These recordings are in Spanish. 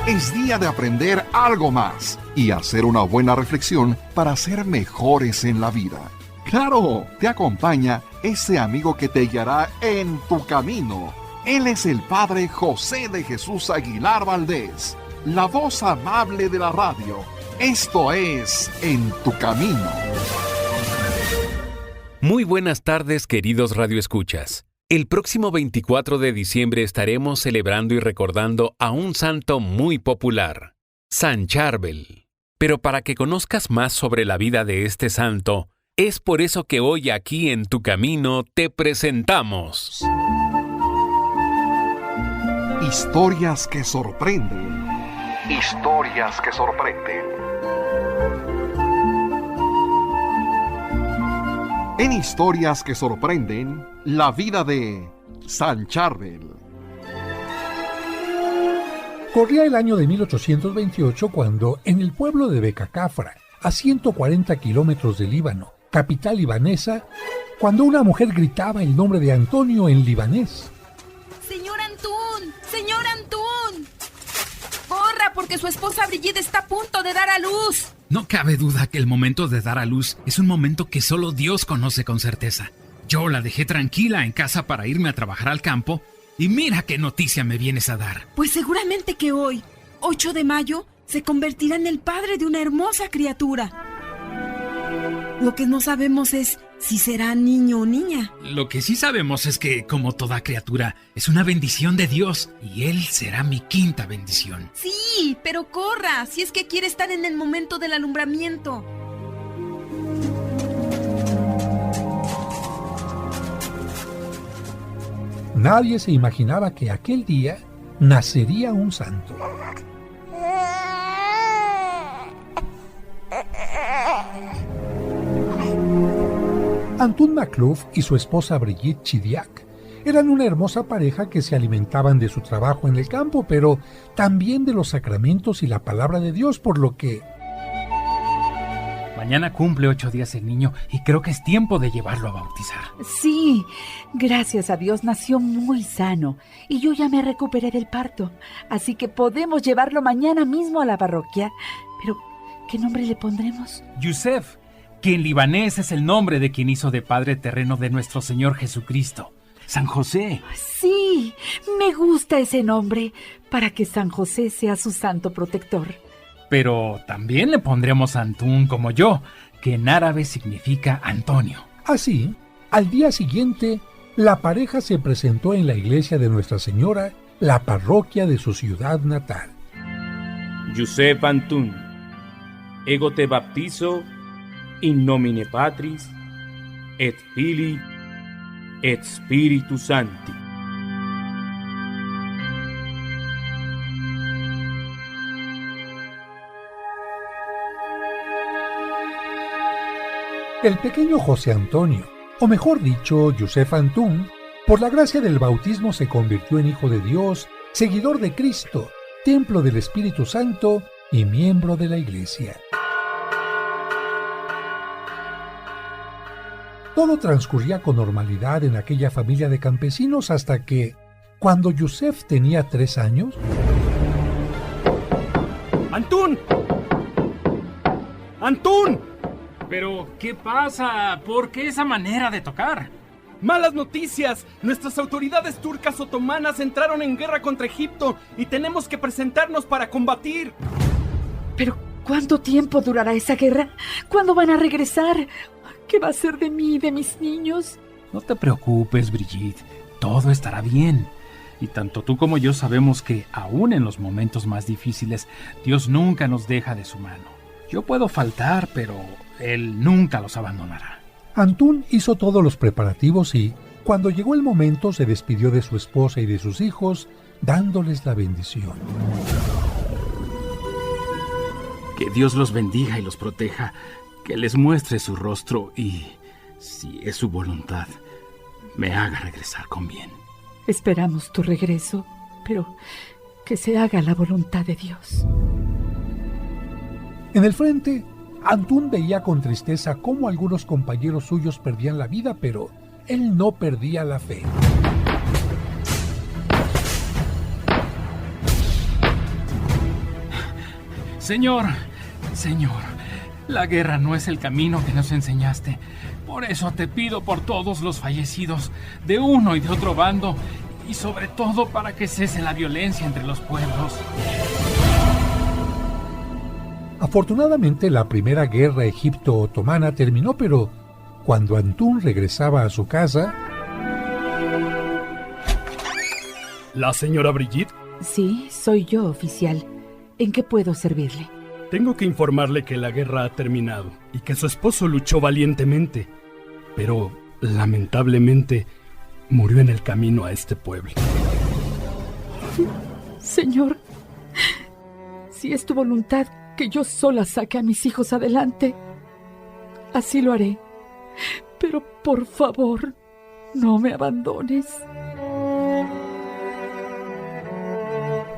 Es día de aprender algo más y hacer una buena reflexión para ser mejores en la vida. ¡Claro! Te acompaña ese amigo que te guiará en tu camino. Él es el Padre José de Jesús Aguilar Valdés, la voz amable de la radio. Esto es En tu Camino. Muy buenas tardes, queridos radioescuchas. El próximo 24 de diciembre estaremos celebrando y recordando a un santo muy popular, San Charbel. Pero para que conozcas más sobre la vida de este santo, es por eso que hoy aquí en Tu Camino te presentamos Historias que sorprenden. Historias que sorprenden. En Historias que sorprenden, la vida de San Charbel. Corría el año de 1828 cuando, en el pueblo de Becacafra, a 140 kilómetros de Líbano, capital libanesa, cuando una mujer gritaba el nombre de Antonio en libanés. ¡Señor Antún! ¡Señor Antún! ¡Corra, porque su esposa Brigitte está a punto de dar a luz! No cabe duda que el momento de dar a luz es un momento que solo Dios conoce con certeza. Yo la dejé tranquila en casa para irme a trabajar al campo y mira qué noticia me vienes a dar. Pues seguramente que hoy, 8 de mayo, se convertirá en el padre de una hermosa criatura. Lo que no sabemos es si será niño o niña. Lo que sí sabemos es que, como toda criatura, es una bendición de Dios y Él será mi quinta bendición. Sí, pero corra, si es que quiere estar en el momento del alumbramiento. Nadie se imaginaba que aquel día nacería un santo. Antún Maclouf y su esposa Brigitte Chidiac eran una hermosa pareja que se alimentaban de su trabajo en el campo, pero también de los sacramentos y la palabra de Dios, por lo que... Mañana cumple 8 días el niño y creo que es tiempo de llevarlo a bautizar. Sí, gracias a Dios nació muy sano y yo ya me recuperé del parto, así que podemos llevarlo mañana mismo a la parroquia. Pero, ¿qué nombre le pondremos? Yusef, que en libanés es el nombre de quien hizo de padre terreno de nuestro Señor Jesucristo. San José. Sí, me gusta ese nombre, para que San José sea su santo protector. Pero también le pondremos Antún como yo, que en árabe significa Antonio. Así, al día siguiente, la pareja se presentó en la iglesia de Nuestra Señora, la parroquia de su ciudad natal. Yusef Antún, ego te baptizo in nomine Patris et Filii et Spiritus Sancti. El pequeño José Antonio, o mejor dicho, Yusef Antún, por la gracia del bautismo se convirtió en hijo de Dios, seguidor de Cristo, templo del Espíritu Santo y miembro de la Iglesia. Todo transcurría con normalidad en aquella familia de campesinos hasta que, cuando Yusef tenía 3 años... ¡Antún! ¡Antún! Pero, ¿qué pasa? ¿Por qué esa manera de tocar? ¡Malas noticias! Nuestras autoridades turcas otomanas entraron en guerra contra Egipto y tenemos que presentarnos para combatir. Pero, ¿cuánto tiempo durará esa guerra? ¿Cuándo van a regresar? ¿Qué va a ser de mí y de mis niños? No te preocupes, Brigitte. Todo estará bien. Y tanto tú como yo sabemos que, aún en los momentos más difíciles, Dios nunca nos deja de su mano. Yo puedo faltar, pero Él nunca los abandonará. Antún hizo todos los preparativos y, cuando llegó el momento, se despidió de su esposa y de sus hijos, dándoles la bendición. Que Dios los bendiga y los proteja, que les muestre su rostro y, si es su voluntad, me haga regresar con bien. Esperamos tu regreso, pero que se haga la voluntad de Dios. En el frente, Antún veía con tristeza cómo algunos compañeros suyos perdían la vida, pero él no perdía la fe. Señor, la guerra no es el camino que nos enseñaste. Por eso te pido por todos los fallecidos, de uno y de otro bando, y sobre todo para que cese la violencia entre los pueblos. Afortunadamente, la primera guerra egipto-otomana terminó, pero cuando Antún regresaba a su casa... ¿La señora Brigitte? Sí, soy yo, oficial. ¿En qué puedo servirle? Tengo que informarle que la guerra ha terminado y que su esposo luchó valientemente, pero lamentablemente murió en el camino a este pueblo. Señor, si es tu voluntad que yo sola saque a mis hijos adelante, así lo haré. Pero por favor, no me abandones.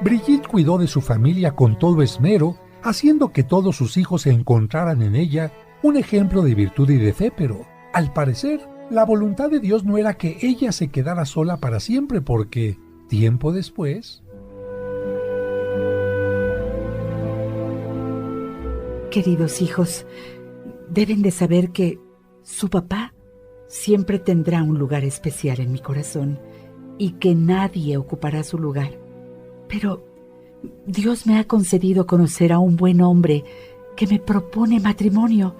Brigitte cuidó de su familia con todo esmero, haciendo que todos sus hijos encontraran en ella un ejemplo de virtud y de fe, pero, al parecer, la voluntad de Dios no era que ella se quedara sola para siempre, porque, tiempo después... Queridos hijos, deben de saber que su papá siempre tendrá un lugar especial en mi corazón y que nadie ocupará su lugar. Pero Dios me ha concedido conocer a un buen hombre que me propone matrimonio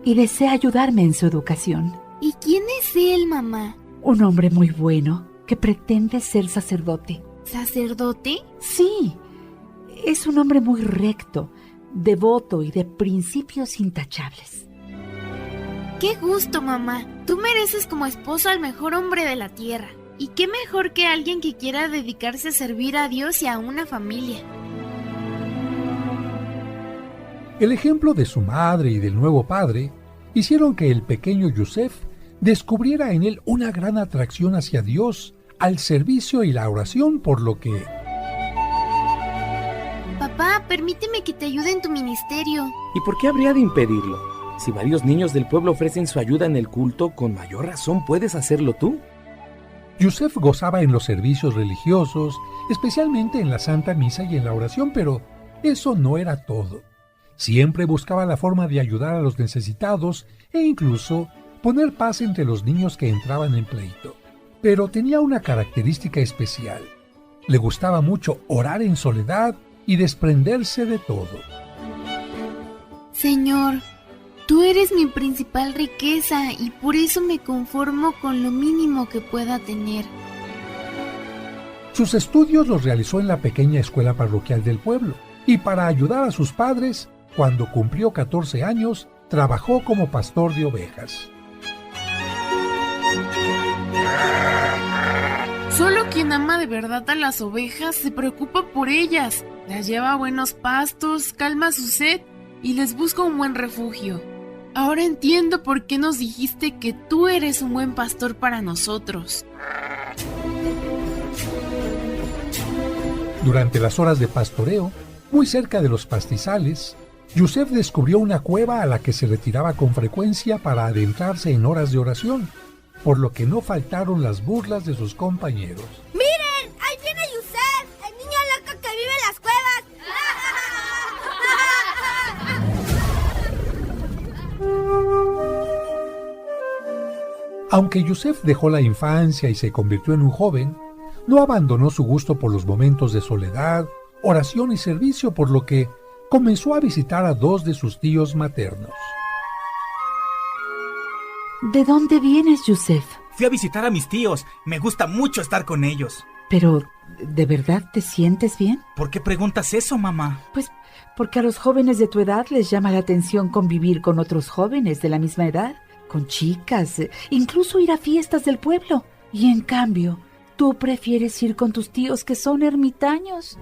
y desea ayudarme en su educación. ¿Y quién es él, mamá? Un hombre muy bueno que pretende ser sacerdote. ¿Sacerdote? Sí, es un hombre muy recto, devoto y de principios intachables. ¡Qué gusto, mamá! Tú mereces como esposo al mejor hombre de la tierra. Y qué mejor que alguien que quiera dedicarse a servir a Dios y a una familia. El ejemplo de su madre y del nuevo padre hicieron que el pequeño Yusef descubriera en él una gran atracción hacia Dios, al servicio y la oración, por lo que... Papá, permíteme que te ayude en tu ministerio. ¿Y por qué habría de impedirlo? Si varios niños del pueblo ofrecen su ayuda en el culto, con mayor razón puedes hacerlo tú. Yusef gozaba en los servicios religiosos, especialmente en la Santa Misa y en la oración, pero eso no era todo. Siempre buscaba la forma de ayudar a los necesitados e incluso poner paz entre los niños que entraban en pleito. Pero tenía una característica especial. Le gustaba mucho orar en soledad y desprenderse de todo. Señor, tú eres mi principal riqueza y por eso me conformo con lo mínimo que pueda tener. Sus estudios los realizó en la pequeña escuela parroquial del pueblo y para ayudar a sus padres, cuando cumplió 14 años, trabajó como pastor de ovejas. Solo quien ama de verdad a las ovejas se preocupa por ellas, las lleva a buenos pastos, calma su sed y les busca un buen refugio. Ahora entiendo por qué nos dijiste que tú eres un buen pastor para nosotros. Durante las horas de pastoreo, muy cerca de los pastizales, Yusef descubrió una cueva a la que se retiraba con frecuencia para adentrarse en horas de oración, por lo que no faltaron las burlas de sus compañeros. ¡Miren! ¡Ahí viene Yusef! ¡El niño loco que vive en las cuevas! Aunque Yusef dejó la infancia y se convirtió en un joven, no abandonó su gusto por los momentos de soledad, oración y servicio, por lo que comenzó a visitar a 2 de sus tíos maternos. ¿De dónde vienes, Yusef? Fui a visitar a mis tíos. Me gusta mucho estar con ellos. Pero, ¿de verdad te sientes bien? ¿Por qué preguntas eso, mamá? Pues porque a los jóvenes de tu edad les llama la atención convivir con otros jóvenes de la misma edad, con chicas, incluso ir a fiestas del pueblo. Y en cambio, tú prefieres ir con tus tíos que son ermitaños.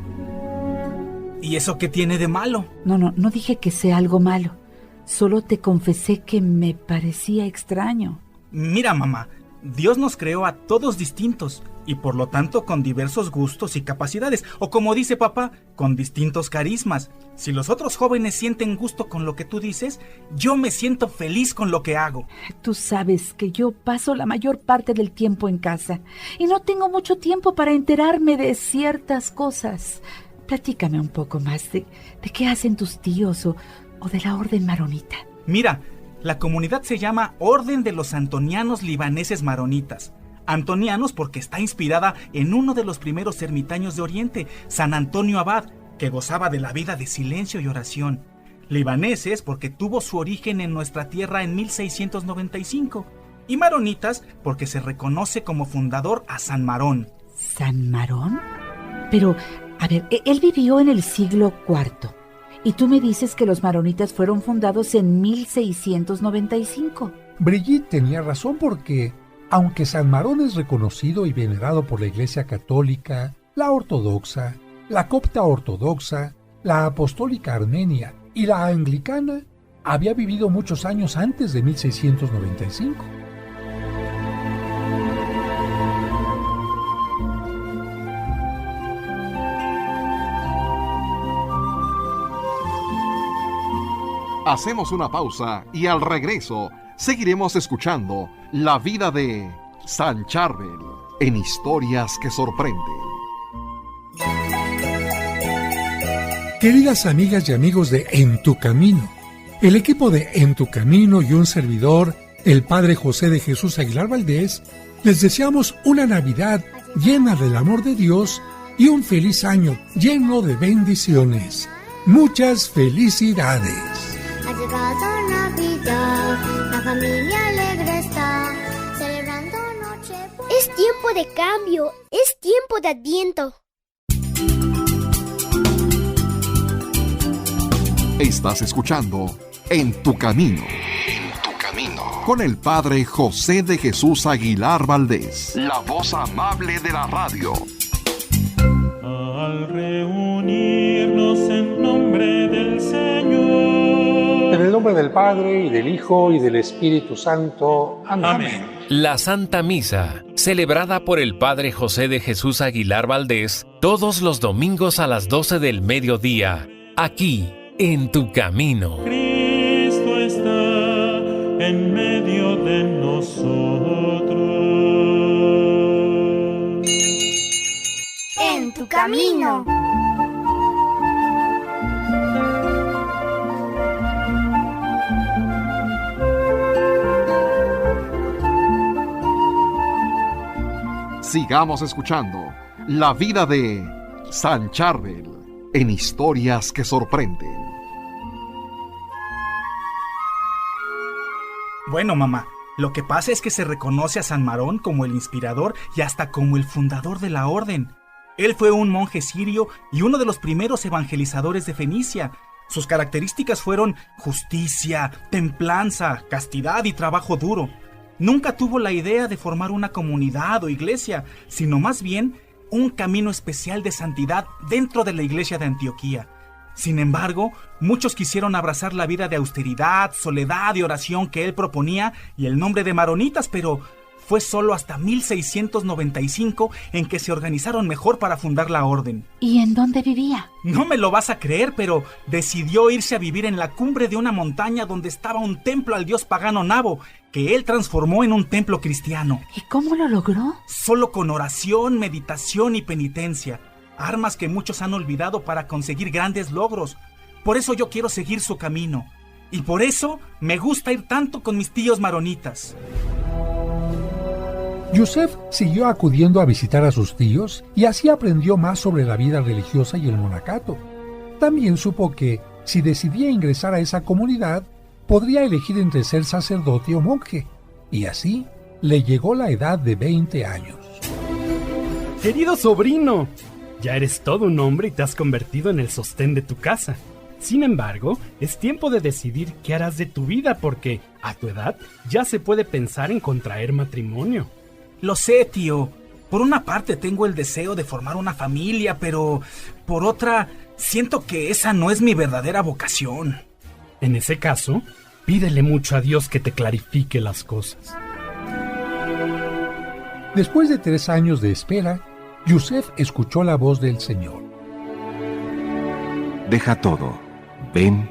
¿Y eso qué tiene de malo? No dije que sea algo malo. Solo te confesé que me parecía extraño. Mira, mamá, Dios nos creó a todos distintos y por lo tanto con diversos gustos y capacidades, o como dice papá, con distintos carismas. Si los otros jóvenes sienten gusto con lo que tú dices, yo me siento feliz con lo que hago. Tú sabes que yo paso la mayor parte del tiempo en casa y no tengo mucho tiempo para enterarme de ciertas cosas. Platícame un poco más de qué hacen tus tíos o de la orden maronita. Mira, la comunidad se llama Orden de los Antonianos Libaneses Maronitas. Antonianos porque está inspirada en uno de los primeros ermitaños de Oriente, San Antonio Abad, que gozaba de la vida de silencio y oración. Libaneses porque tuvo su origen en nuestra tierra en 1695. Y maronitas porque se reconoce como fundador a San Marón. ¿San Marón? Pero, a ver, él vivió en el siglo IV. Y tú me dices que los maronitas fueron fundados en 1695. Brigitte tenía razón porque, aunque San Marón es reconocido y venerado por la Iglesia Católica, la Ortodoxa, la Copta Ortodoxa, la Apostólica Armenia y la Anglicana, había vivido muchos años antes de 1695. Hacemos una pausa y al regreso seguiremos escuchando la vida de San Charbel en Historias que Sorprenden. Queridas amigas y amigos de En Tu Camino, el equipo de En Tu Camino y un servidor, el Padre José de Jesús Aguilar Valdés, les deseamos una Navidad llena del amor de Dios y un feliz año lleno de bendiciones. Muchas felicidades. Ha llegado Navidad, la familia alegre está, celebrando Nochebuena. Es tiempo de cambio, es tiempo de Adviento. Estás escuchando En Tu Camino. En Tu Camino. Con el Padre José de Jesús Aguilar Valdés, la voz amable de la radio. Al reunirnos en nombre del Señor. En el nombre del Padre, y del Hijo, y del Espíritu Santo. Amén. Amén. La Santa Misa, celebrada por el Padre José de Jesús Aguilar Valdés, todos los domingos a las 12 del mediodía, aquí, en Tu Camino. Cristo está en medio de nosotros. En Tu Camino. Sigamos escuchando la vida de San Charbel en Historias que Sorprenden. Bueno, mamá, lo que pasa es que se reconoce a San Marón como el inspirador y hasta como el fundador de la orden. Él fue un monje sirio y uno de los primeros evangelizadores de Fenicia. Sus características fueron justicia, templanza, castidad y trabajo duro. Nunca tuvo la idea de formar una comunidad o iglesia, sino más bien un camino especial de santidad dentro de la iglesia de Antioquía. Sin embargo, muchos quisieron abrazar la vida de austeridad, soledad y oración que él proponía y el nombre de maronitas, pero fue solo hasta 1695 en que se organizaron mejor para fundar la orden. ¿Y en dónde vivía? No me lo vas a creer, pero decidió irse a vivir en la cumbre de una montaña donde estaba un templo al dios pagano Nabo, que él transformó en un templo cristiano. ¿Y cómo lo logró? Solo con oración, meditación y penitencia, armas que muchos han olvidado para conseguir grandes logros. Por eso yo quiero seguir su camino, y por eso me gusta ir tanto con mis tíos maronitas. Yusef siguió acudiendo a visitar a sus tíos y así aprendió más sobre la vida religiosa y el monacato. También supo que, si decidía ingresar a esa comunidad, podría elegir entre ser sacerdote o monje, y así le llegó la edad de 20 años. Querido sobrino, ya eres todo un hombre y te has convertido en el sostén de tu casa. Sin embargo, es tiempo de decidir qué harás de tu vida porque, a tu edad, ya se puede pensar en contraer matrimonio. Lo sé, tío. Por una parte tengo el deseo de formar una familia, pero por otra, siento que esa no es mi verdadera vocación. En ese caso, pídele mucho a Dios que te clarifique las cosas. Después de 3 años de espera, Yusef escuchó la voz del Señor. Deja todo, ven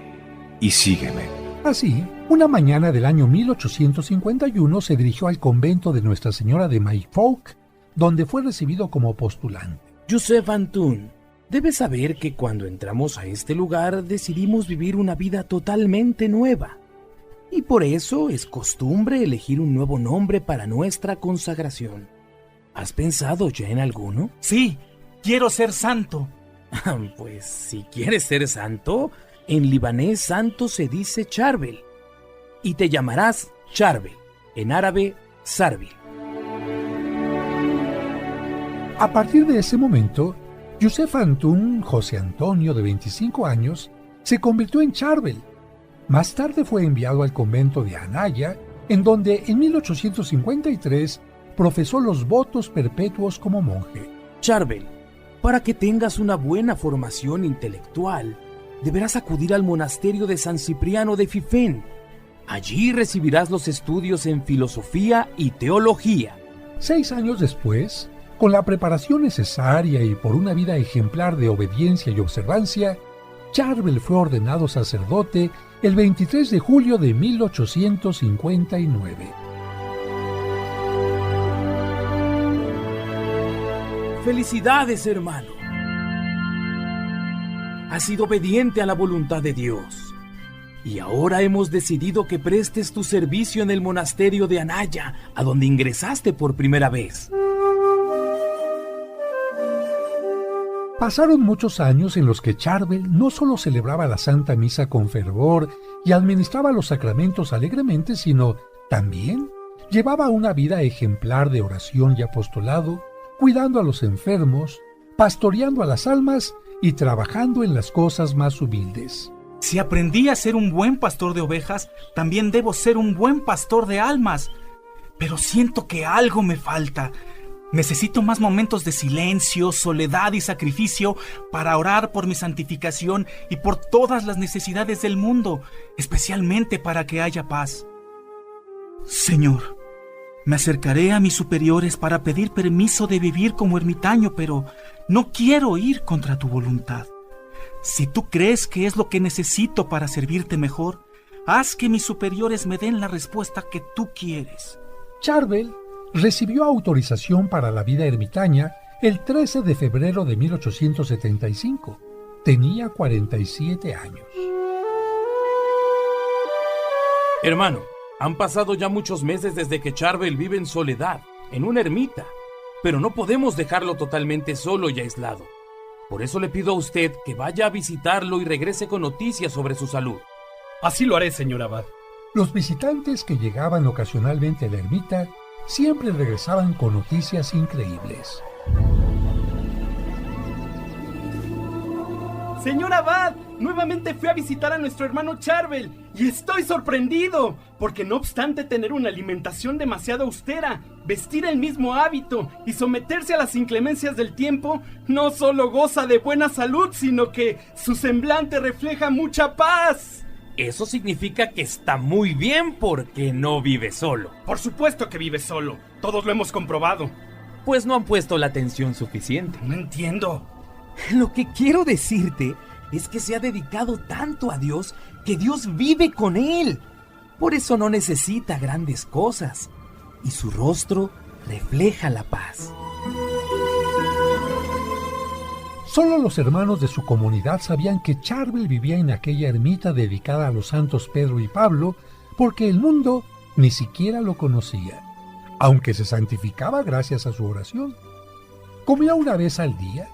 y sígueme. Así, una mañana del año 1851 se dirigió al convento de Nuestra Señora de Mayfolk, donde fue recibido como postulante. Yusef Antún, Debes saber que cuando entramos a este lugar decidimos vivir una vida totalmente nueva. Y por eso es costumbre elegir un nuevo nombre para nuestra consagración. ¿Has pensado ya en alguno? Sí, quiero ser santo. Pues si quieres ser santo, en libanés santo se dice Charbel. Y te llamarás Charbel, en árabe Sarbil. A partir de ese momento, Yusef Antún, José Antonio, de 25 años, se convirtió en Charbel. Más tarde fue enviado al convento de Anaya, en donde en 1853 profesó los votos perpetuos como monje. Charbel, para que tengas una buena formación intelectual, deberás acudir al monasterio de San Cipriano de Fifén. Allí recibirás los estudios en filosofía y teología. 6 años después, con la preparación necesaria y por una vida ejemplar de obediencia y observancia, Charbel fue ordenado sacerdote el 23 de julio de 1859. ¡Felicidades, hermano! Has sido obediente a la voluntad de Dios. Y ahora hemos decidido que prestes tu servicio en el monasterio de Anaya, a donde ingresaste por primera vez. Pasaron muchos años en los que Charbel no solo celebraba la Santa Misa con fervor y administraba los sacramentos alegremente, sino también llevaba una vida ejemplar de oración y apostolado, cuidando a los enfermos, pastoreando a las almas y trabajando en las cosas más humildes. Si aprendí a ser un buen pastor de ovejas, también debo ser un buen pastor de almas. Pero siento que algo me falta. Necesito más momentos de silencio, soledad y sacrificio para orar por mi santificación y por todas las necesidades del mundo, especialmente para que haya paz. Señor, me acercaré a mis superiores para pedir permiso de vivir como ermitaño, pero no quiero ir contra tu voluntad. Si tú crees que es lo que necesito para servirte mejor, haz que mis superiores me den la respuesta que tú quieres. Charbel recibió autorización para la vida ermitaña el 13 de febrero de 1875. Tenía 47 años. Hermano, han pasado ya muchos meses desde que Charbel vive en soledad, en una ermita, pero no podemos dejarlo totalmente solo y aislado. Por eso le pido a usted que vaya a visitarlo y regrese con noticias sobre su salud. Así lo haré, señor abad. Los visitantes que llegaban ocasionalmente a la ermita siempre regresaban con noticias increíbles. Señor abad, nuevamente fui a visitar a nuestro hermano Charbel y estoy sorprendido, porque no obstante tener una alimentación demasiado austera, vestir el mismo hábito y someterse a las inclemencias del tiempo, no solo goza de buena salud, sino que su semblante refleja mucha paz. Eso significa que está muy bien porque no vive solo. Por supuesto que vive solo, todos lo hemos comprobado. Pues no han puesto la atención suficiente. No entiendo. Lo que quiero decirte es que se ha dedicado tanto a Dios que Dios vive con él. Por eso no necesita grandes cosas. Y su rostro refleja la paz. Solo los hermanos de su comunidad sabían que Charbel vivía en aquella ermita dedicada a los santos Pedro y Pablo, porque el mundo ni siquiera lo conocía, aunque se santificaba gracias a su oración. Comía una vez al día,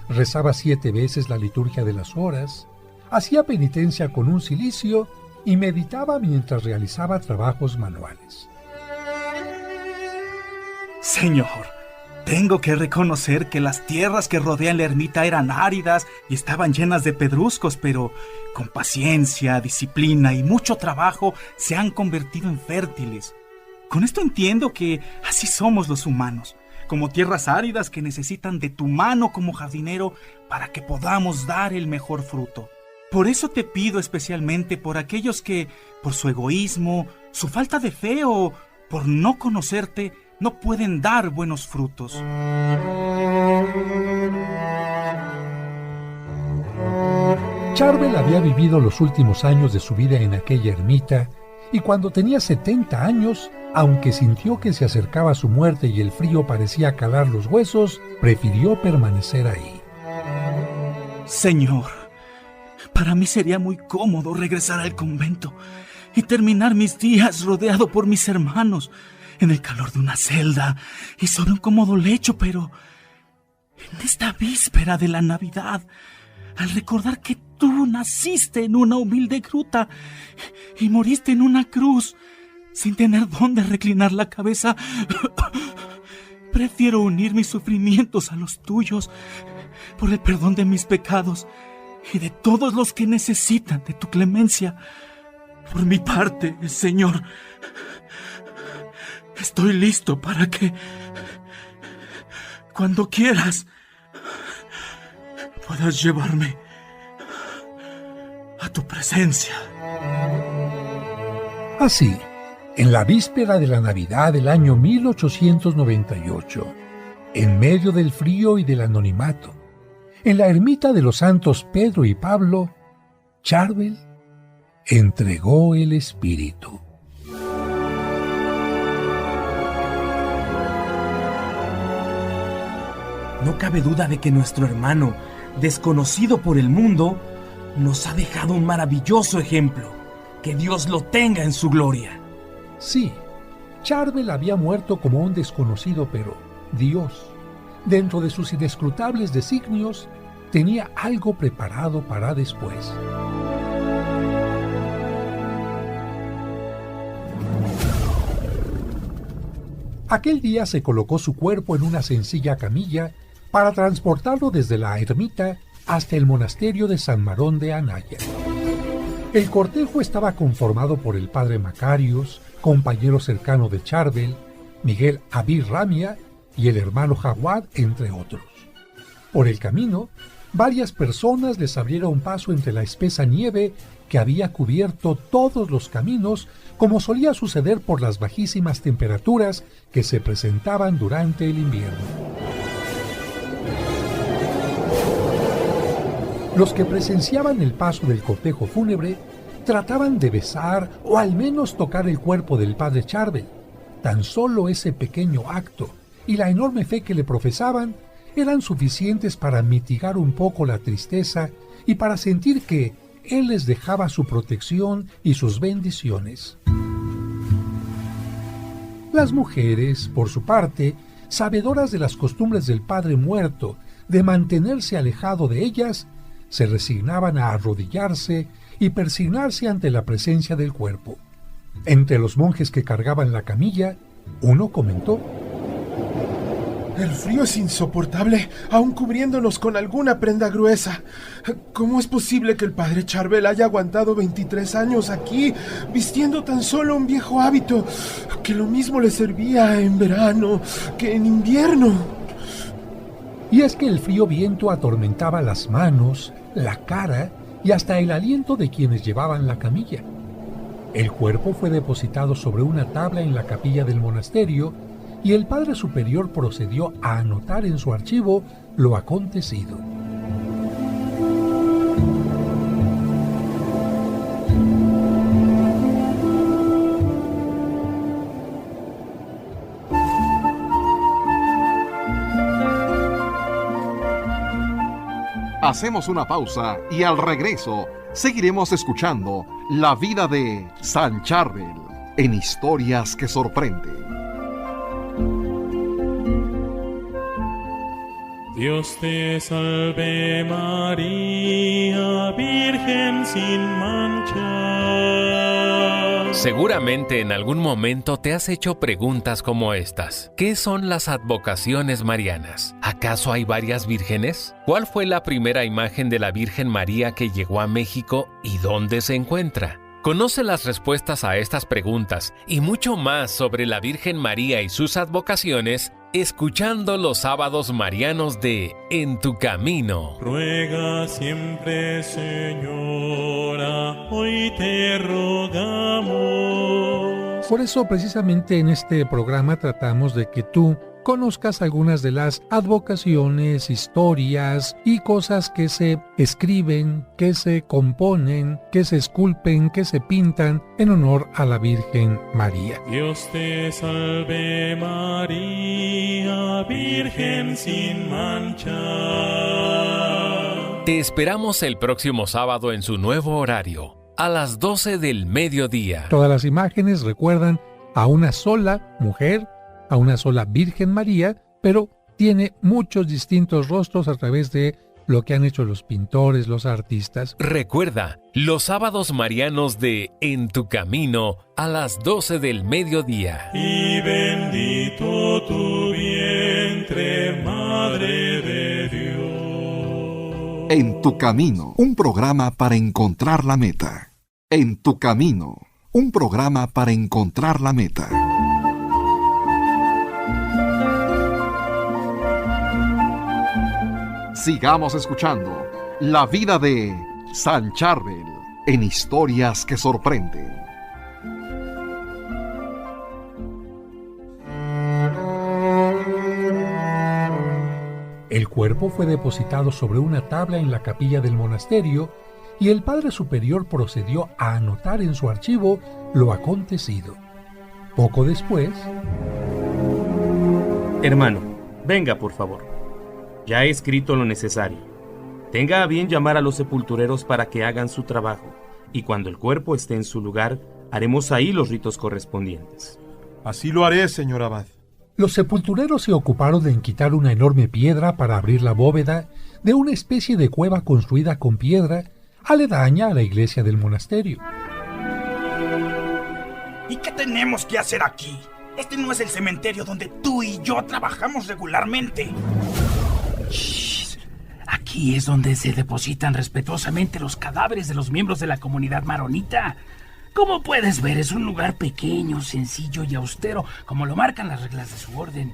rezaba 7 veces la liturgia de las horas, hacía penitencia con un cilicio y meditaba mientras realizaba trabajos manuales. Señor, tengo que reconocer que las tierras que rodean la ermita eran áridas y estaban llenas de pedruscos, pero con paciencia, disciplina y mucho trabajo se han convertido en fértiles. Con esto entiendo que así somos los humanos, como tierras áridas que necesitan de tu mano como jardinero para que podamos dar el mejor fruto. Por eso te pido especialmente por aquellos que, por su egoísmo, su falta de fe o por no conocerte, no pueden dar buenos frutos. Charbel había vivido los últimos años de su vida en aquella ermita y cuando tenía 70 años, aunque sintió que se acercaba su muerte y el frío parecía calar los huesos, prefirió permanecer ahí. Señor, para mí sería muy cómodo regresar al convento y terminar mis días rodeado por mis hermanos, en el calor de una celda y sobre un cómodo lecho, pero en esta víspera de la Navidad, al recordar que tú naciste en una humilde gruta y moriste en una cruz sin tener dónde reclinar la cabeza, prefiero unir mis sufrimientos a los tuyos por el perdón de mis pecados y de todos los que necesitan de tu clemencia. Por mi parte, Señor, estoy listo para que, cuando quieras, puedas llevarme a tu presencia. Así, en la víspera de la Navidad del año 1898, en medio del frío y del anonimato, en la ermita de los santos Pedro y Pablo, Charbel entregó el espíritu. No cabe duda de que nuestro hermano, desconocido por el mundo, nos ha dejado un maravilloso ejemplo. Que Dios lo tenga en su gloria. Sí, Charbel había muerto como un desconocido, pero Dios, dentro de sus inescrutables designios, tenía algo preparado para después. Aquel día se colocó su cuerpo en una sencilla camilla para transportarlo desde la ermita hasta el monasterio de San Marón de Anaya. El cortejo estaba conformado por el padre Macarios, compañero cercano de Charbel, Miguel Abir Ramia y el hermano Jaguar, entre otros. Por el camino, varias personas les abrieron paso entre la espesa nieve que había cubierto todos los caminos, como solía suceder por las bajísimas temperaturas que se presentaban durante el invierno. Los que presenciaban el paso del cortejo fúnebre trataban de besar o al menos tocar el cuerpo del padre Charbel. Tan solo ese pequeño acto y la enorme fe que le profesaban eran suficientes para mitigar un poco la tristeza y para sentir que él les dejaba su protección y sus bendiciones. Las mujeres, por su parte, sabedoras de las costumbres del padre muerto, de mantenerse alejado de ellas, se resignaban a arrodillarse y persignarse ante la presencia del cuerpo. Entre los monjes que cargaban la camilla, uno comentó: El frío es insoportable, aun cubriéndonos con alguna prenda gruesa. ¿Cómo es posible que el padre Charbel haya aguantado 23 años aquí, vistiendo tan solo un viejo hábito, que lo mismo le servía en verano que en invierno? Y es que el frío viento atormentaba las manos, la cara y hasta el aliento de quienes llevaban la camilla. El cuerpo fue depositado sobre una tabla en la capilla del monasterio y el padre superior procedió a anotar en su archivo lo acontecido. Hacemos una pausa y al regreso seguiremos escuchando la vida de San Charbel en Historias que Sorprenden. Dios te salve María, Virgen sin mancha. Seguramente en algún momento te has hecho preguntas como estas. ¿Qué son las advocaciones marianas? ¿Acaso hay varias vírgenes? ¿Cuál fue la primera imagen de la Virgen María que llegó a México y dónde se encuentra? Conoce las respuestas a estas preguntas y mucho más sobre la Virgen María y sus advocaciones escuchando los sábados marianos de En tu Camino. Ruega siempre, Señora, hoy te rogamos. Por eso, precisamente en este programa tratamos de que tú conozcas algunas de las advocaciones, historias y cosas que se escriben, que se componen, que se esculpen, que se pintan en honor a la Virgen María. Dios te salve María, Virgen sin mancha. Te esperamos el próximo sábado en su nuevo horario, a las 12 del mediodía. Todas las imágenes recuerdan a una sola mujer, a una sola Virgen María, pero tiene muchos distintos rostros a través de lo que han hecho los pintores, los artistas. Recuerda, los sábados marianos de En tu Camino a las 12 del mediodía. Y bendito tu vientre, Madre de Dios. En tu Camino, un programa para encontrar la meta. En tu Camino, un programa para encontrar la meta. Sigamos escuchando la vida de San Charbel en Historias que Sorprenden. El cuerpo fue depositado sobre una tabla en la capilla del monasterio y el padre superior procedió a anotar en su archivo lo acontecido. Poco después... Hermano, venga por favor. Ya he escrito lo necesario. Tenga a bien llamar a los sepultureros para que hagan su trabajo, y cuando el cuerpo esté en su lugar, haremos ahí los ritos correspondientes. Así lo haré, señor abad. Los sepultureros se ocuparon en quitar una enorme piedra para abrir la bóveda de una especie de cueva construida con piedra aledaña a la iglesia del monasterio. ¿Y qué tenemos que hacer aquí? Este no es el cementerio donde tú y yo trabajamos regularmente. Shh. Aquí es donde se depositan respetuosamente los cadáveres de los miembros de la comunidad maronita. Como puedes ver, es un lugar pequeño, sencillo y austero, como lo marcan las reglas de su orden.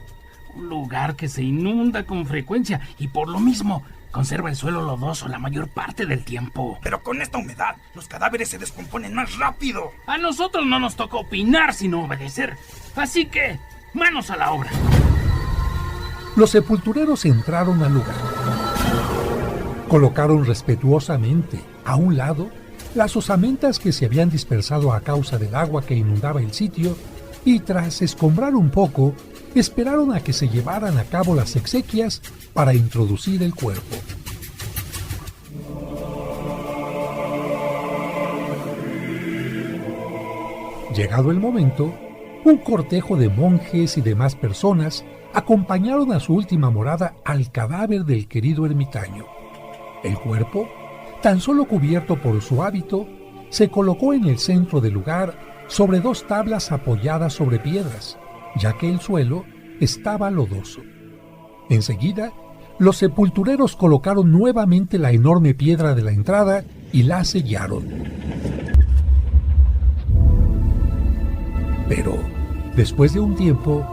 Un lugar que se inunda con frecuencia y por lo mismo conserva el suelo lodoso la mayor parte del tiempo. Pero con esta humedad, los cadáveres se descomponen más rápido. A nosotros no nos toca opinar sino obedecer. Así que, manos a la obra. Los sepultureros entraron al lugar. Colocaron respetuosamente a un lado las osamentas que se habían dispersado a causa del agua que inundaba el sitio y tras escombrar un poco, esperaron a que se llevaran a cabo las exequias para introducir el cuerpo. Llegado el momento, un cortejo de monjes y demás personas acompañaron a su última morada al cadáver del querido ermitaño. El cuerpo, tan solo cubierto por su hábito, se colocó en el centro del lugar sobre dos tablas apoyadas sobre piedras, ya que el suelo estaba lodoso. Enseguida, los sepultureros colocaron nuevamente la enorme piedra de la entrada y la sellaron. Pero, después de un tiempo,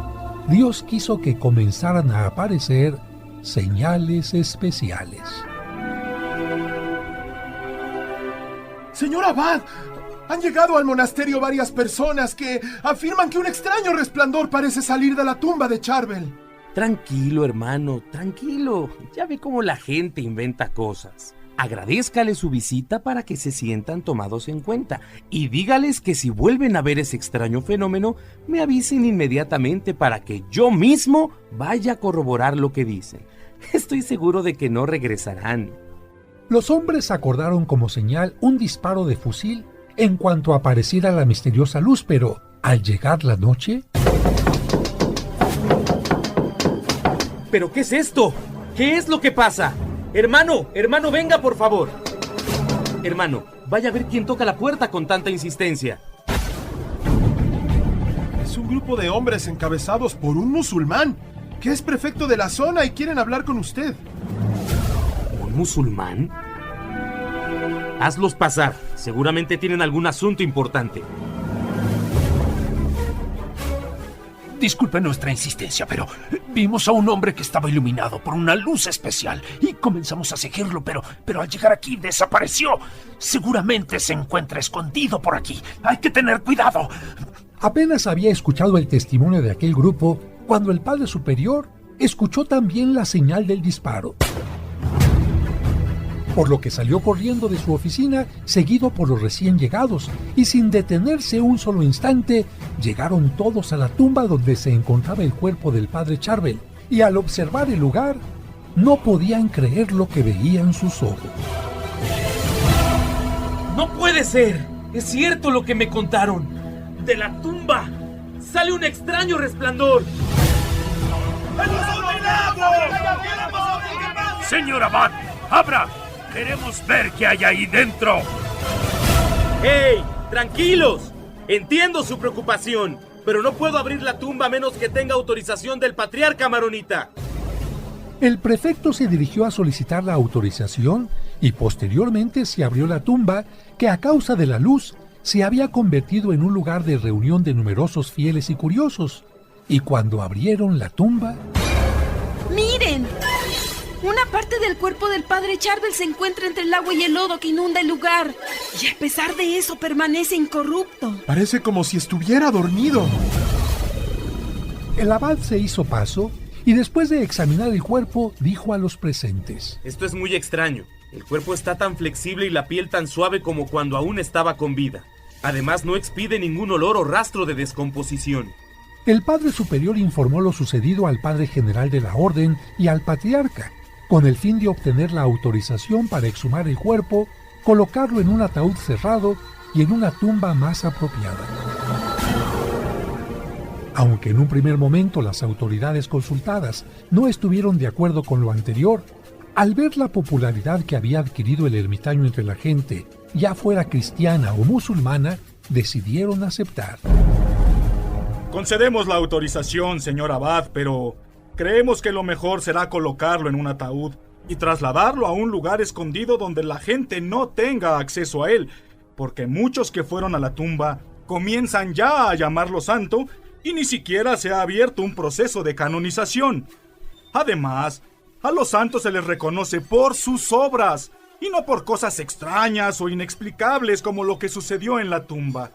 Dios quiso que comenzaran a aparecer señales especiales. Señor abad, han llegado al monasterio varias personas que afirman que un extraño resplandor parece salir de la tumba de Charbel. Tranquilo, hermano, tranquilo. Ya ve cómo la gente inventa cosas. Agradézcale su visita para que se sientan tomados en cuenta y dígales que si vuelven a ver ese extraño fenómeno, me avisen inmediatamente para que yo mismo vaya a corroborar lo que dicen. Estoy seguro de que no regresarán. Los hombres acordaron como señal un disparo de fusil en cuanto apareciera la misteriosa luz, pero al llegar la noche... ¿Pero qué es esto? ¿Qué es lo que pasa? Hermano, venga por favor. Hermano, vaya a ver quién toca la puerta con tanta insistencia. Es un grupo de hombres encabezados por un musulmán, que es prefecto de la zona y quieren hablar con usted. ¿Un musulmán? Hazlos pasar, seguramente tienen algún asunto importante. Disculpe nuestra insistencia, pero vimos a un hombre que estaba iluminado por una luz especial y comenzamos a seguirlo, pero al llegar aquí desapareció. Seguramente se encuentra escondido por aquí. Hay que tener cuidado. Apenas había escuchado el testimonio de aquel grupo cuando el padre superior escuchó también la señal del disparo, por lo que salió corriendo de su oficina seguido por los recién llegados y sin detenerse un solo instante llegaron todos a la tumba donde se encontraba el cuerpo del padre Charbel y al observar el lugar no podían creer lo que veían sus ojos. ¡No puede ser! Es cierto lo que me contaron. De la tumba sale un extraño resplandor. Señor Abad, abra. Queremos ver qué hay ahí dentro. ¡Hey! ¡Tranquilos! Entiendo su preocupación, pero no puedo abrir la tumba a menos que tenga autorización del patriarca maronita. El prefecto se dirigió a solicitar la autorización y posteriormente se abrió la tumba que a causa de la luz se había convertido en un lugar de reunión de numerosos fieles y curiosos. Y cuando abrieron la tumba... ¡Miren! Una parte del cuerpo del padre Charbel se encuentra entre el agua y el lodo que inunda el lugar. Y a pesar de eso permanece incorrupto. Parece como si estuviera dormido. El abad se hizo paso y después de examinar el cuerpo dijo a los presentes: Esto es muy extraño. El cuerpo está tan flexible y la piel tan suave como cuando aún estaba con vida. Además, no expide ningún olor o rastro de descomposición. El padre superior informó lo sucedido al padre general de la orden y al patriarca, con el fin de obtener la autorización para exhumar el cuerpo, colocarlo en un ataúd cerrado y en una tumba más apropiada. Aunque en un primer momento las autoridades consultadas no estuvieron de acuerdo con lo anterior, al ver la popularidad que había adquirido el ermitaño entre la gente, ya fuera cristiana o musulmana, decidieron aceptar. Concedemos la autorización, señor abad, pero creemos que lo mejor será colocarlo en un ataúd y trasladarlo a un lugar escondido donde la gente no tenga acceso a él, porque muchos que fueron a la tumba comienzan ya a llamarlo santo y ni siquiera se ha abierto un proceso de canonización. Además, a los santos se les reconoce por sus obras y no por cosas extrañas o inexplicables como lo que sucedió en la tumba.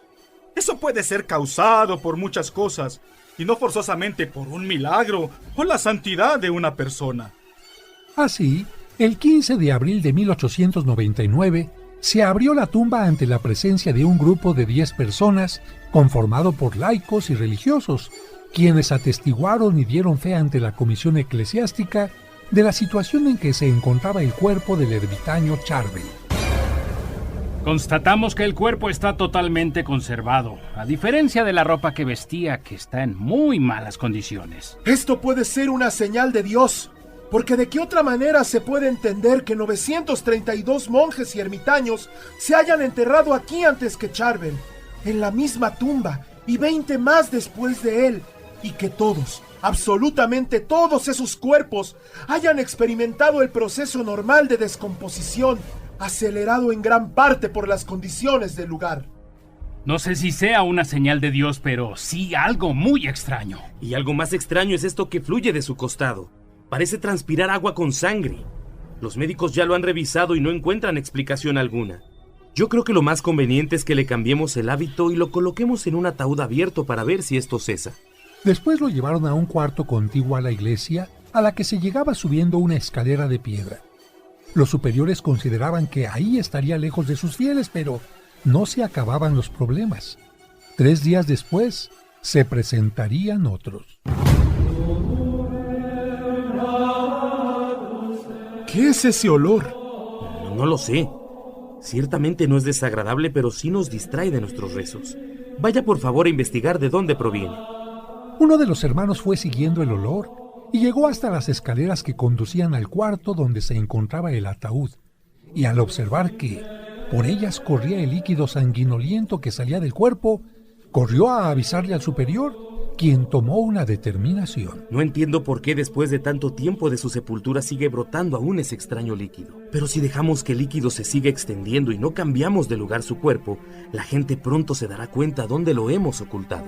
Eso puede ser causado por muchas cosas y no forzosamente por un milagro o la santidad de una persona. Así, el 15 de abril de 1899, se abrió la tumba ante la presencia de un grupo de 10 personas, conformado por laicos y religiosos, quienes atestiguaron y dieron fe ante la comisión eclesiástica de la situación en que se encontraba el cuerpo del ermitaño Charbel. Constatamos que el cuerpo está totalmente conservado, a diferencia de la ropa que vestía, que está en muy malas condiciones. Esto puede ser una señal de Dios, porque de qué otra manera se puede entender que 932 monjes y ermitaños se hayan enterrado aquí antes que Charbel, en la misma tumba, y 20 más después de él, y que todos, absolutamente todos esos cuerpos, hayan experimentado el proceso normal de descomposición, acelerado en gran parte por las condiciones del lugar. No sé si sea una señal de Dios, pero sí algo muy extraño. Y algo más extraño es esto que fluye de su costado. Parece transpirar agua con sangre. Los médicos ya lo han revisado y no encuentran explicación alguna. Yo creo que lo más conveniente es que le cambiemos el hábito y lo coloquemos en un ataúd abierto para ver si esto cesa. Después lo llevaron a un cuarto contiguo a la iglesia, a la que se llegaba subiendo una escalera de piedra. Los superiores consideraban que ahí estaría lejos de sus fieles, pero no se acababan los problemas. 3 días después, se presentarían otros. ¿Qué es ese olor? No lo sé. Ciertamente no es desagradable, pero sí nos distrae de nuestros rezos. Vaya por favor a investigar de dónde proviene. Uno de los hermanos fue siguiendo el olor y llegó hasta las escaleras que conducían al cuarto donde se encontraba el ataúd, y al observar que por ellas corría el líquido sanguinoliento que salía del cuerpo, corrió a avisarle al superior, quien tomó una determinación. No entiendo por qué después de tanto tiempo de su sepultura sigue brotando aún ese extraño líquido. Pero si dejamos que el líquido se siga extendiendo y no cambiamos de lugar su cuerpo, la gente pronto se dará cuenta dónde lo hemos ocultado.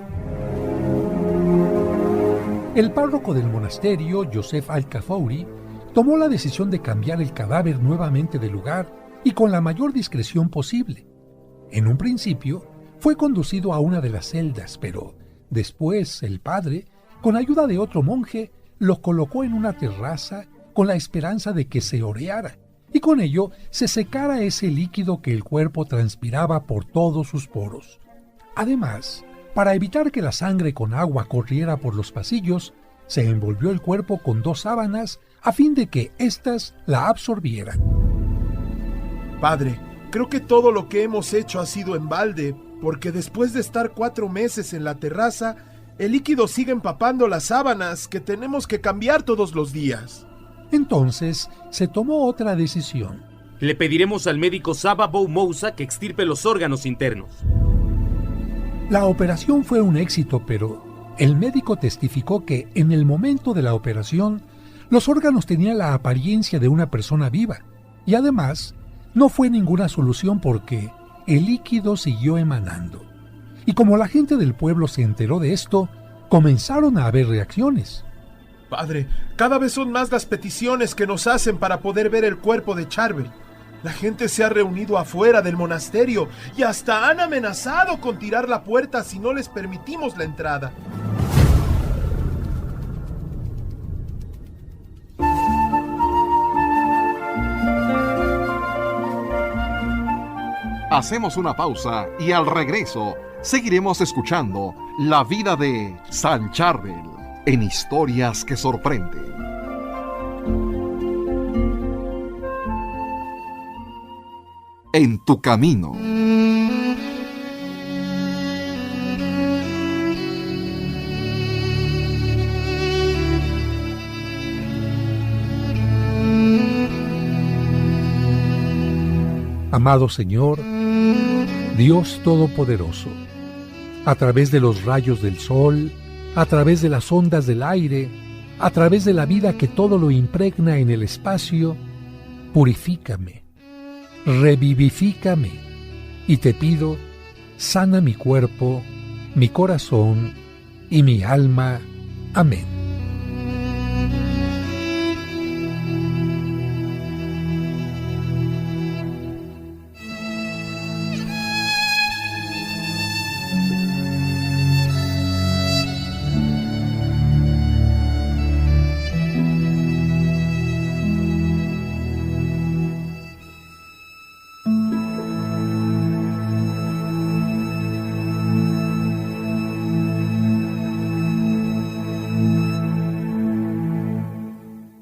El párroco del monasterio, Joseph Al-Kafouri, tomó la decisión de cambiar el cadáver nuevamente de lugar y con la mayor discreción posible. En un principio, fue conducido a una de las celdas, pero después el padre, con ayuda de otro monje, lo colocó en una terraza con la esperanza de que se oreara y con ello se secara ese líquido que el cuerpo transpiraba por todos sus poros. Además, para evitar que la sangre con agua corriera por los pasillos, se envolvió el cuerpo con 2 sábanas a fin de que éstas la absorbieran. Padre, creo que todo lo que hemos hecho ha sido en balde, porque después de estar 4 meses en la terraza, el líquido sigue empapando las sábanas que tenemos que cambiar todos los días. Entonces se tomó otra decisión. Le pediremos al médico Saba Boumousa que extirpe los órganos internos. La operación fue un éxito, pero el médico testificó que en el momento de la operación los órganos tenían la apariencia de una persona viva y además no fue ninguna solución porque el líquido siguió emanando. Y como la gente del pueblo se enteró de esto, comenzaron a haber reacciones. Padre, cada vez son más las peticiones que nos hacen para poder ver el cuerpo de Charbel. La gente se ha reunido afuera del monasterio y hasta han amenazado con tirar la puerta si no les permitimos la entrada. Hacemos una pausa y al regreso seguiremos escuchando la vida de San Charbel en Historias que Sorprenden. En tu camino. Amado Señor, Dios Todopoderoso, a través de los rayos del sol, a través de las ondas del aire, a través de la vida que todo lo impregna en el espacio, purifícame, revivifícame, y te pido, sana mi cuerpo, mi corazón y mi alma. Amén.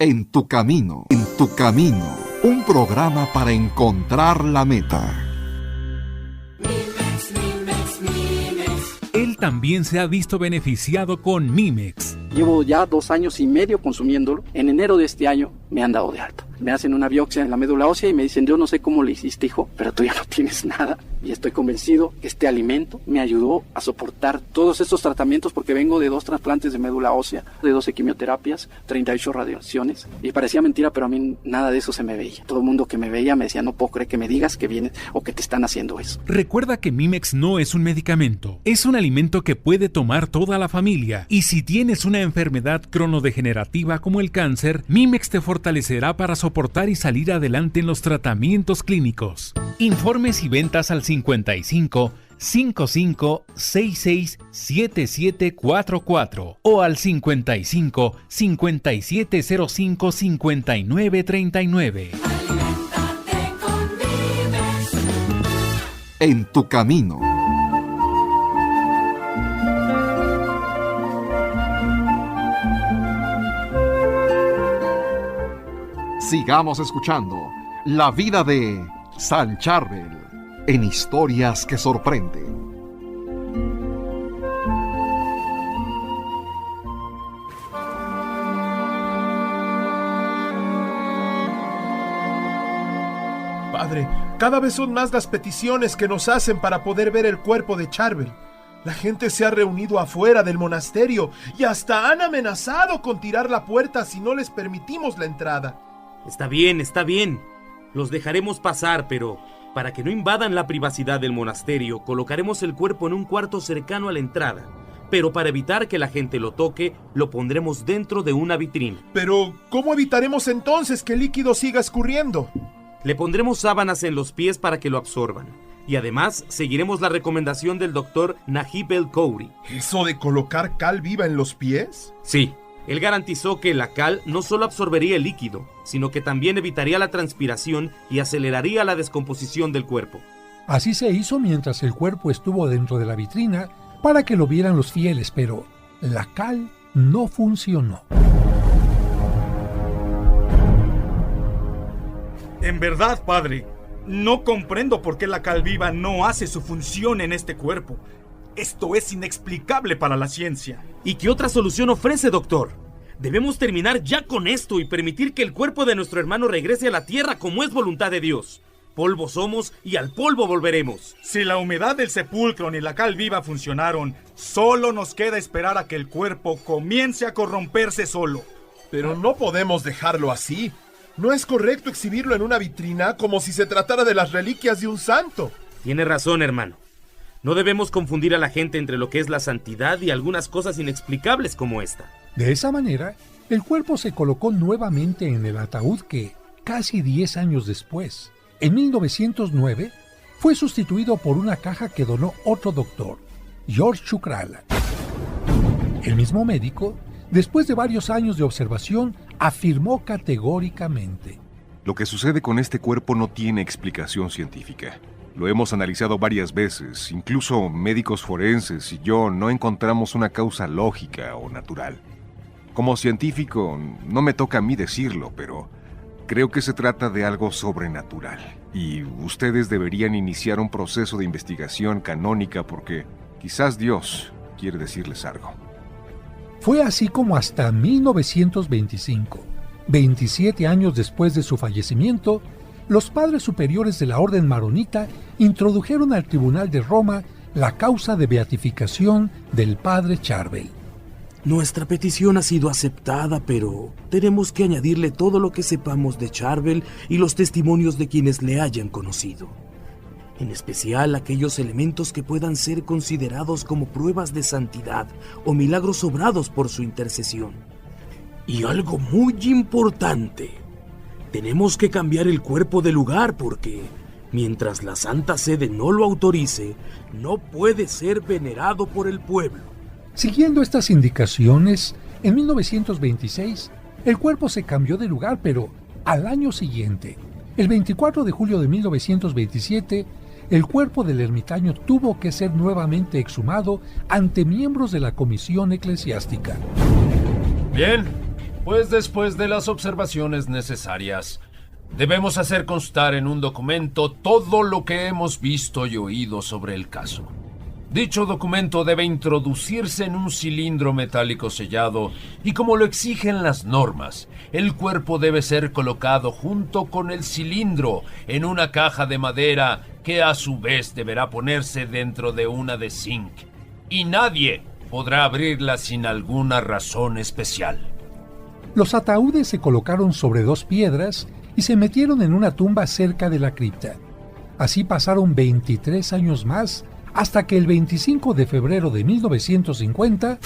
En tu camino, un programa para encontrar la meta. Él también se ha visto beneficiado con Mimex. Llevo ya 2 años y medio consumiéndolo. En enero de este año me han dado de alta. Me hacen una biopsia en la médula ósea y me dicen, yo no sé cómo le hiciste, hijo, pero tú ya no tienes nada. Y estoy convencido que este alimento me ayudó a soportar todos estos tratamientos porque vengo de 2 trasplantes de médula ósea, de 12 quimioterapias, 38 radiaciones. Y parecía mentira, pero a mí nada de eso se me veía. Todo el mundo que me veía me decía, no puedo creer que me digas que vienes o que te están haciendo eso. Recuerda que Mimex no es un medicamento, es un alimento que puede tomar toda la familia. Y si tienes una enfermedad cronodegenerativa como el cáncer, Mimex te fortalecerá para soportar y salir adelante en los tratamientos clínicos. Informes y ventas al 55 55 66 7744 o al 55 5705 5939. En tu camino. Sigamos escuchando la vida de San Charbel en Historias que Sorprenden. Padre, cada vez son más las peticiones que nos hacen para poder ver el cuerpo de Charbel. La gente se ha reunido afuera del monasterio y hasta han amenazado con tirar la puerta si no les permitimos la entrada. Está bien. Los dejaremos pasar, pero para que no invadan la privacidad del monasterio, colocaremos el cuerpo en un cuarto cercano a la entrada. Pero para evitar que la gente lo toque, lo pondremos dentro de una vitrina. Pero, ¿cómo evitaremos entonces que el líquido siga escurriendo? Le pondremos sábanas en los pies para que lo absorban. Y además, seguiremos la recomendación del doctor Najib el-Khouri. ¿Eso de colocar cal viva en los pies? Sí. Él garantizó que la cal no solo absorbería el líquido, sino que también evitaría la transpiración y aceleraría la descomposición del cuerpo. Así se hizo mientras el cuerpo estuvo dentro de la vitrina para que lo vieran los fieles, pero la cal no funcionó. En verdad, padre, no comprendo por qué la cal viva no hace su función en este cuerpo. Esto es inexplicable para la ciencia. ¿Y qué otra solución ofrece, doctor? Debemos terminar ya con esto y permitir que el cuerpo de nuestro hermano regrese a la tierra como es voluntad de Dios. Polvo somos y al polvo volveremos. Si la humedad del sepulcro ni la cal viva funcionaron, solo nos queda esperar a que el cuerpo comience a corromperse solo. Pero no podemos dejarlo así. No es correcto exhibirlo en una vitrina como si se tratara de las reliquias de un santo. Tiene razón, hermano. No debemos confundir a la gente entre lo que es la santidad y algunas cosas inexplicables como esta. De esa manera, el cuerpo se colocó nuevamente en el ataúd que, casi 10 años después, en 1909, fue sustituido por una caja que donó otro doctor, George Chukrala. El mismo médico, después de varios años de observación, afirmó categóricamente: lo que sucede con este cuerpo no tiene explicación científica. Lo hemos analizado varias veces, incluso médicos forenses y yo no encontramos una causa lógica o natural. Como científico, no me toca a mí decirlo, pero creo que se trata de algo sobrenatural. Y ustedes deberían iniciar un proceso de investigación canónica porque quizás Dios quiere decirles algo. Fue así como hasta 1925, 27 años después de su fallecimiento, los padres superiores de la Orden Maronita introdujeron al Tribunal de Roma la causa de beatificación del padre Charbel. Nuestra petición ha sido aceptada, pero tenemos que añadirle todo lo que sepamos de Charbel y los testimonios de quienes le hayan conocido. En especial aquellos elementos que puedan ser considerados como pruebas de santidad o milagros obrados por su intercesión. Y algo muy importante: tenemos que cambiar el cuerpo de lugar porque, mientras la Santa Sede no lo autorice, no puede ser venerado por el pueblo. Siguiendo estas indicaciones, en 1926, el cuerpo se cambió de lugar, pero al año siguiente, el 24 de julio de 1927, el cuerpo del ermitaño tuvo que ser nuevamente exhumado ante miembros de la comisión eclesiástica. Bien, pues después de las observaciones necesarias, debemos hacer constar en un documento todo lo que hemos visto y oído sobre el caso. Dicho documento debe introducirse en un cilindro metálico sellado y, como lo exigen las normas, el cuerpo debe ser colocado junto con el cilindro en una caja de madera que a su vez deberá ponerse dentro de una de zinc, y nadie podrá abrirla sin alguna razón especial. Los ataúdes se colocaron sobre 2 piedras y se metieron en una tumba cerca de la cripta. Así pasaron 23 años más, hasta que el 25 de febrero de 1950...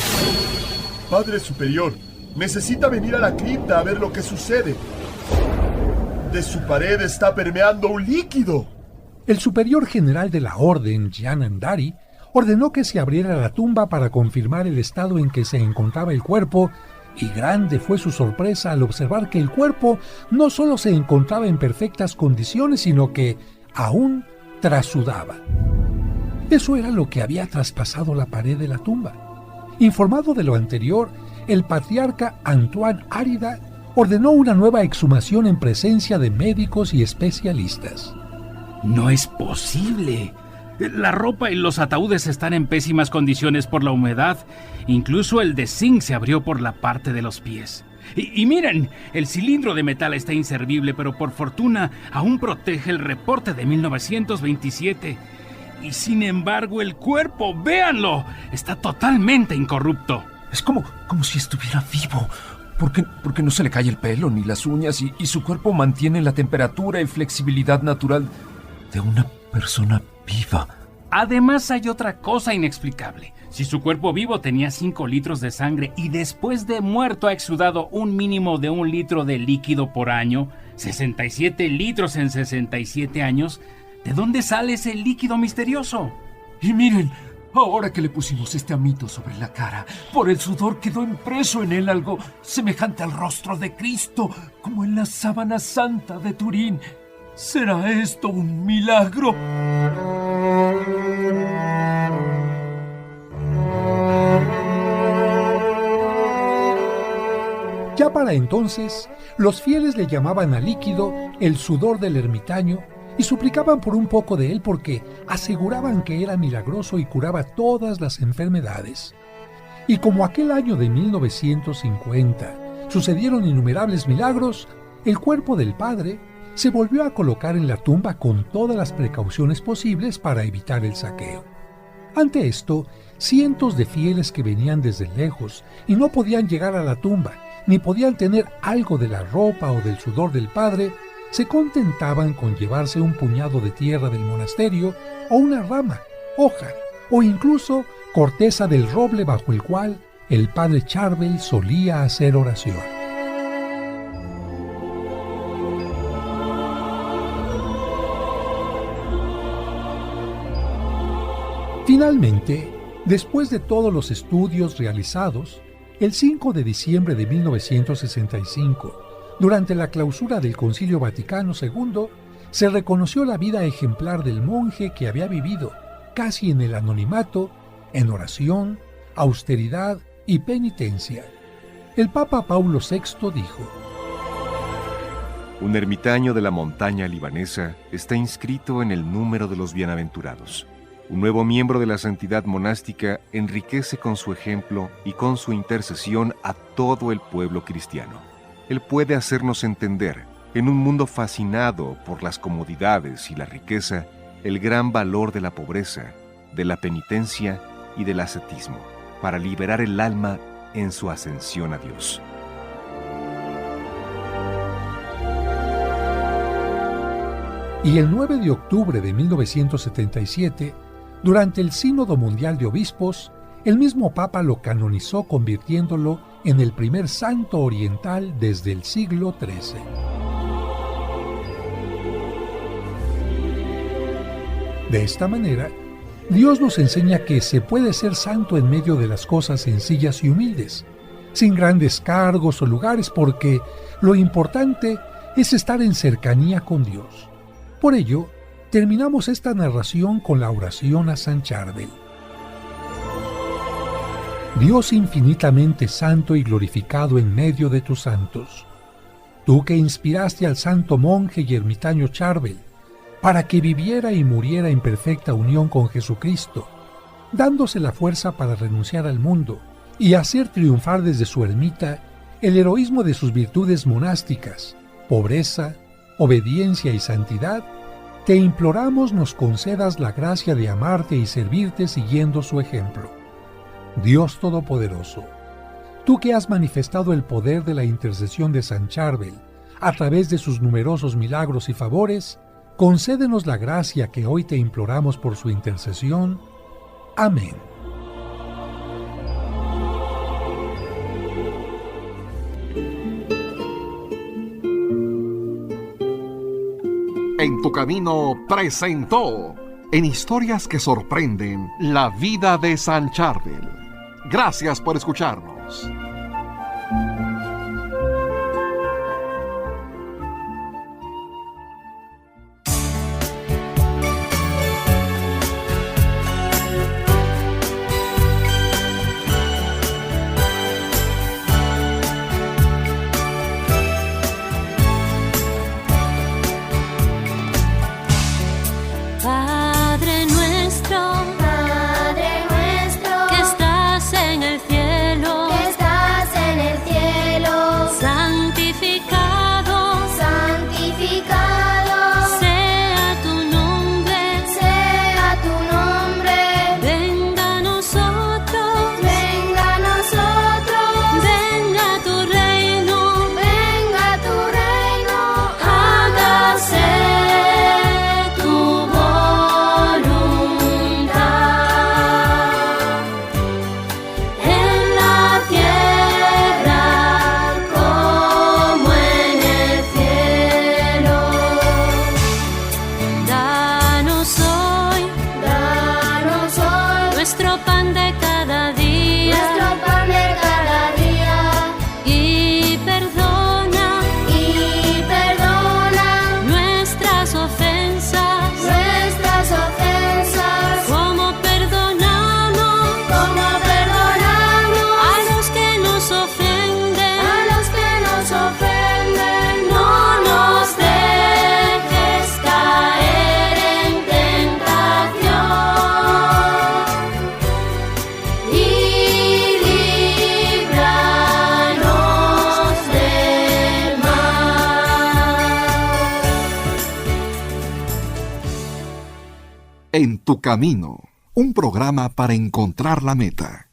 Padre Superior, necesita venir a la cripta a ver lo que sucede. De su pared está permeando un líquido. El superior general de la orden, Janandari, ordenó que se abriera la tumba para confirmar el estado en que se encontraba el cuerpo, y grande fue su sorpresa al observar que el cuerpo no solo se encontraba en perfectas condiciones, sino que aún trasudaba. Eso era lo que había traspasado la pared de la tumba. Informado de lo anterior, el patriarca Antoine Arida ordenó una nueva exhumación en presencia de médicos y especialistas. No es posible. La ropa y los ataúdes están en pésimas condiciones por la humedad. Incluso el de zinc se abrió por la parte de los pies. Y miren, el cilindro de metal está inservible, pero por fortuna aún protege el reporte de 1927. Y sin embargo el cuerpo, véanlo, está totalmente incorrupto. Es como si estuviera vivo. Porque no se le cae el pelo ni las uñas y su cuerpo mantiene la temperatura y flexibilidad natural de una persona viva. Además hay otra cosa inexplicable. Si su cuerpo vivo tenía 5 litros de sangre y después de muerto ha exudado un mínimo de 1 litro de líquido por año, 67 litros en 67 años, ¿de dónde sale ese líquido misterioso? Y miren, ahora que le pusimos este amito sobre la cara, por el sudor quedó impreso en él algo semejante al rostro de Cristo, como en la sábana santa de Turín. ¿Será esto un milagro? Hasta entonces, los fieles le llamaban al líquido el sudor del ermitaño y suplicaban por un poco de él porque aseguraban que era milagroso y curaba todas las enfermedades. Y como aquel año de 1950 sucedieron innumerables milagros, el cuerpo del padre se volvió a colocar en la tumba con todas las precauciones posibles para evitar el saqueo. Ante esto, cientos de fieles que venían desde lejos y no podían llegar a la tumba, ni podían tener algo de la ropa o del sudor del padre, se contentaban con llevarse un puñado de tierra del monasterio o una rama, hoja o incluso corteza del roble bajo el cual el padre Charbel solía hacer oración. Finalmente, después de todos los estudios realizados, el 5 de diciembre de 1965, durante la clausura del Concilio Vaticano II, se reconoció la vida ejemplar del monje que había vivido, casi en el anonimato, en oración, austeridad y penitencia. El Papa Paulo VI dijo: Un ermitaño de la montaña libanesa está inscrito en el número de los bienaventurados. Un nuevo miembro de la santidad monástica enriquece con su ejemplo y con su intercesión a todo el pueblo cristiano. Él puede hacernos entender, en un mundo fascinado por las comodidades y la riqueza, el gran valor de la pobreza, de la penitencia y del ascetismo, para liberar el alma en su ascensión a Dios. Y el 9 de octubre de 1977, durante el Sínodo Mundial de Obispos, el mismo Papa lo canonizó convirtiéndolo en el primer santo oriental desde el siglo XIII. De esta manera, Dios nos enseña que se puede ser santo en medio de las cosas sencillas y humildes, sin grandes cargos o lugares, porque lo importante es estar en cercanía con Dios. Por ello, terminamos esta narración con la oración a San Charbel. Dios infinitamente santo y glorificado en medio de tus santos, tú que inspiraste al santo monje y ermitaño Charbel para que viviera y muriera en perfecta unión con Jesucristo, dándose la fuerza para renunciar al mundo y hacer triunfar desde su ermita el heroísmo de sus virtudes monásticas, pobreza, obediencia y santidad, te imploramos nos concedas la gracia de amarte y servirte siguiendo su ejemplo. Dios Todopoderoso, tú que has manifestado el poder de la intercesión de San Charbel a través de sus numerosos milagros y favores, concédenos la gracia que hoy te imploramos por su intercesión. Amén. En tu camino presentó en Historias que sorprenden la vida de San Charbel. Gracias por escucharnos. Padre nuestro, que estás en el cielo, que estás En tu camino, un programa para encontrar la meta.